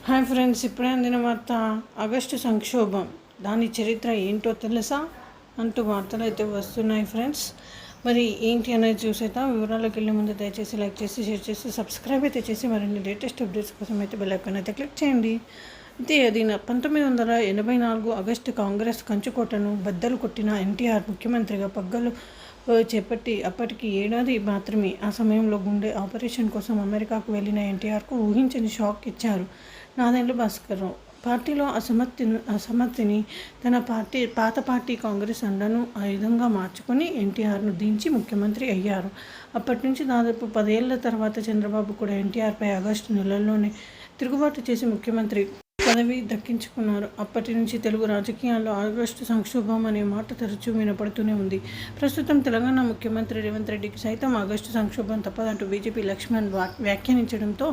Hi friends, ఇప్పుడే అందిన వార్త. ఆగస్టు సంక్షోభం, దాని చరిత్ర ఏంటో తెలుసా అంటూ వార్తలు అయితే వస్తున్నాయి ఫ్రెండ్స్. మరి ఏంటి అనేది చూసేద్దాం. వివరాలకు వెళ్ళే ముందు దయచేసి లైక్ చేసి, షేర్ చేసి, సబ్స్క్రైబ్ అయితే చేసి మరిన్ని లేటెస్ట్ అప్డేట్స్ కోసం అయితే బెల్ ఐకాన్ అయితే క్లిక్ చేయండి. అయితే అది 1984 ఆగస్టు కాంగ్రెస్ కంచుకోటను బద్దలు కొట్టిన ఎన్టీఆర్ ముఖ్యమంత్రిగా పగ్గలు చేపట్టి అప్పటికి ఏడాది మాత్రమే. ఆ సమయంలో గుండె ఆపరేషన్ కోసం అమెరికాకు వెళ్ళిన ఎన్టీఆర్కు ఊహించని షాక్ ఇచ్చారు నాదెండ్ల భాస్కర్రావు. పార్టీలో అసమ్మతిని తన పాత పార్టీ కాంగ్రెస్ అండను ఆయుధంగా మార్చుకొని ఎన్టీఆర్ను దించి ముఖ్యమంత్రి అయ్యారు. అప్పటి నుంచి దాదాపు 10 ఏళ్ల తర్వాత చంద్రబాబు కూడా ఎన్టీఆర్పై ఆగస్టు నెలలోనే తిరుగుబాటు చేసి ముఖ్యమంత్రి పదవి దక్కించుకున్నారు. అప్పటి నుంచి తెలుగు రాజకీయాల్లో ఆగస్టు సంక్షోభం అనే మాట తరచూ వినపడుతూనే ఉంది. ప్రస్తుతం తెలంగాణ ముఖ్యమంత్రి రేవంత్ రెడ్డికి సైతం ఆగస్టు సంక్షోభం తప్పదంటూ బీజేపీ లక్ష్మణ్ వ్యాఖ్యానించడంతో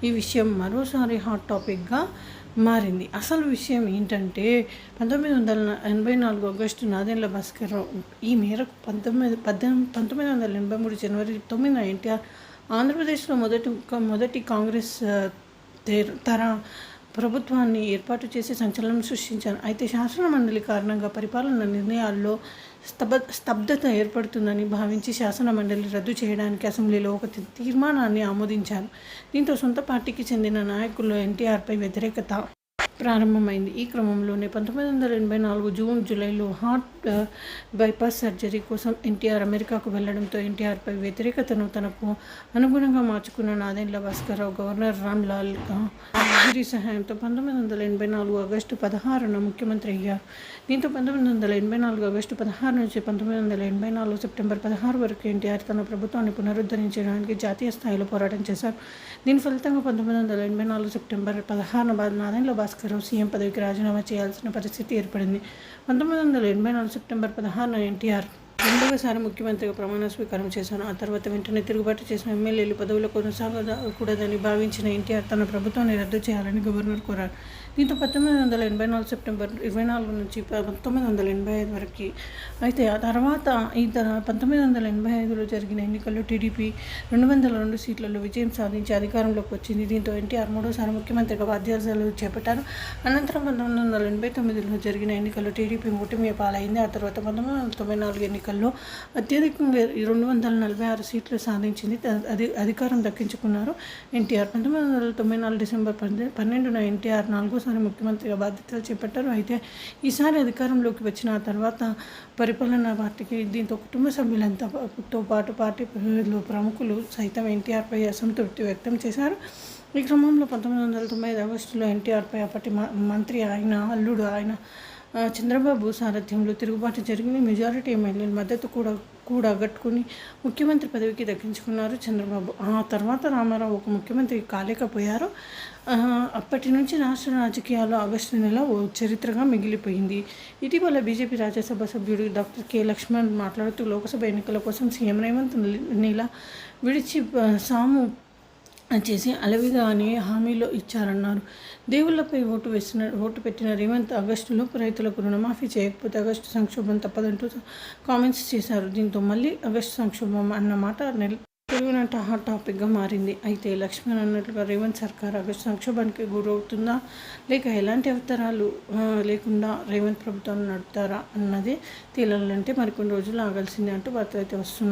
ఈ విషయం మరోసారి హాట్ టాపిక్గా మారింది. అసలు విషయం ఏంటంటే 1984 ఆగస్టు నాదెండ్ల భాస్కర్రావు ఈ మేరకు 1983 జనవరి 9 ఎన్టీఆర్ ఆంధ్రప్రదేశ్లో మొదటి కాంగ్రెస్ తర ప్రభుత్వాన్ని ఏర్పాటు చేసి సంచలనం సృష్టించారు. అయితే శాసన మండలి కారణంగా పరిపాలన నిర్ణయాల్లో స్తబ్దత ఏర్పడుతుందని భావించి శాసన మండలి రద్దు చేయడానికి అసెంబ్లీలో ఒక తీర్మానాన్ని ఆమోదించారు. దీంతో సొంత పార్టీకి చెందిన నాయకుల్లో ఎన్టీఆర్పై వ్యతిరేకత ప్రారంభమైంది. ఈ క్రమంలోనే 1984 జూన్ జూలైలో హార్ట్ బైపాస్ సర్జరీ కోసం ఎన్టీఆర్ అమెరికాకు వెళ్లడంతో ఎన్టీఆర్పై వ్యతిరేకతను తనకు అనుగుణంగా మార్చుకున్న నాదెండ్ల భాస్కర్రావు గవర్నర్ రామ్లాల్ గిరి సహాయంతో 1984 ఆగస్టు 16న ముఖ్యమంత్రి అయ్యారు. దీంతో 1984 ఆగస్టు 16 నుంచి 1984 సెప్టెంబర్ 16 వరకు ఎన్టీఆర్ తన ప్రభుత్వాన్ని పునరుద్ధరించడానికి జాతీయ స్థాయిలో పోరాటం చేశారు. దీని ఫలితంగా 1984 సెప్టెంబర్ 16న నాదెండ్ల భాస్కర్ సీఎం పదవికి రాజీనామా చేయాల్సిన పరిస్థితి ఏర్పడింది. 1984 సెప్టెంబర్ 16న ఎన్టీఆర్ రెండవసారి ముఖ్యమంత్రిగా ప్రమాణ స్వీకారం చేశారు. ఆ తర్వాత వెంటనే తిరుగుబాటు చేసిన ఎమ్మెల్యేలు పదవులు కొనసాగకూడదని భావించిన ఎన్టీఆర్ తన ప్రభుత్వాన్ని రద్దు చేయాలని గవర్నర్ కోరారు. దీంతో 1984 సెప్టెంబర్ 24 నుంచి 1985 వరకు. అయితే ఆ తర్వాత 1985లో జరిగిన ఎన్నికల్లో టీడీపీ 202 సీట్లలో విజయం సాధించి అధికారంలోకి వచ్చింది. దీంతో ఎన్టీఆర్ మూడోసారి ముఖ్యమంత్రిగా బాధ్యతలు చేపట్టారు. అనంతరం 1989లో జరిగిన ఎన్నికల్లో టీడీపీ ఓటమి పాలైంది. ఆ తర్వాత 1994 ఎన్నికల్లో అత్యధికంగా 246 సీట్లు సాధించింది. అధికారం దక్కించుకున్నారు ఎన్టీఆర్. 1994 డిసెంబర్ 12న ఎన్టీఆర్ 4వ ముఖ్యమంత్రిగా బాధ్యతలు చేపట్టారు. అయితే ఈసారి అధికారంలోకి వచ్చిన తర్వాత పరిపాలనా పార్టీకి దీంతో కుటుంబ సభ్యులంతో పాటు పార్టీలో ప్రముఖులు సైతం ఎన్టీఆర్పై అసంతృప్తి వ్యక్తం చేశారు. ఈ క్రమంలో 1995 ఆగస్టులో ఎన్టీఆర్పై అప్పటి మంత్రి ఆయన అల్లుడు ఆయన చంద్రబాబు సారథ్యంలో తిరుగుబాటు జరిగింది. మెజారిటీ ఎమ్మెల్యేల మద్దతు కూడా గట్టుకుని ముఖ్యమంత్రి పదవికి దక్కించుకున్నారు చంద్రబాబు. ఆ తర్వాత రామారావు ఒక ముఖ్యమంత్రి కాలేకపోయారు. అప్పటి నుంచి రాష్ట్ర రాజకీయాల్లో ఆగస్టు నెల ఓ చరిత్రగా మిగిలిపోయింది. ఇటీవల బీజేపీ రాజ్యసభ సభ్యుడు డాక్టర్ కె లక్ష్మణ్ మాట్లాడుతూ లోక్సభ ఎన్నికల కోసం సీఎం రేవంత్ నెల విడిచి సాము చేసి అలవిగా అని హామీలో ఇచ్చారన్నారు. దేవుళ్లపై ఓటు పెట్టిన రేవంత్ ఆగస్టులోపు రైతులకు రుణమాఫీ చేయకపోతే ఆగస్టు సంక్షోభం తప్పదంటూ కామెంట్స్ చేశారు. దీంతో మళ్ళీ ఆగస్టు సంక్షోభం అన్న మాట తెలుగునంట హాట్ టాపిక్గా మారింది. అయితే లక్ష్మణ్ అన్నట్లుగా రేవంత్ సర్కార్ ఆగస్టు సంక్షోభానికి గురవుతుందా లేక ఎలాంటి అవతరాలు లేకుండా రేవంత్ ప్రభుత్వాన్ని నడుపుతారా అన్నది తేలాలంటే మరికొన్ని రోజులు ఆగాల్సిందే అంటూ వార్తలు అయితే వస్తున్నాయి.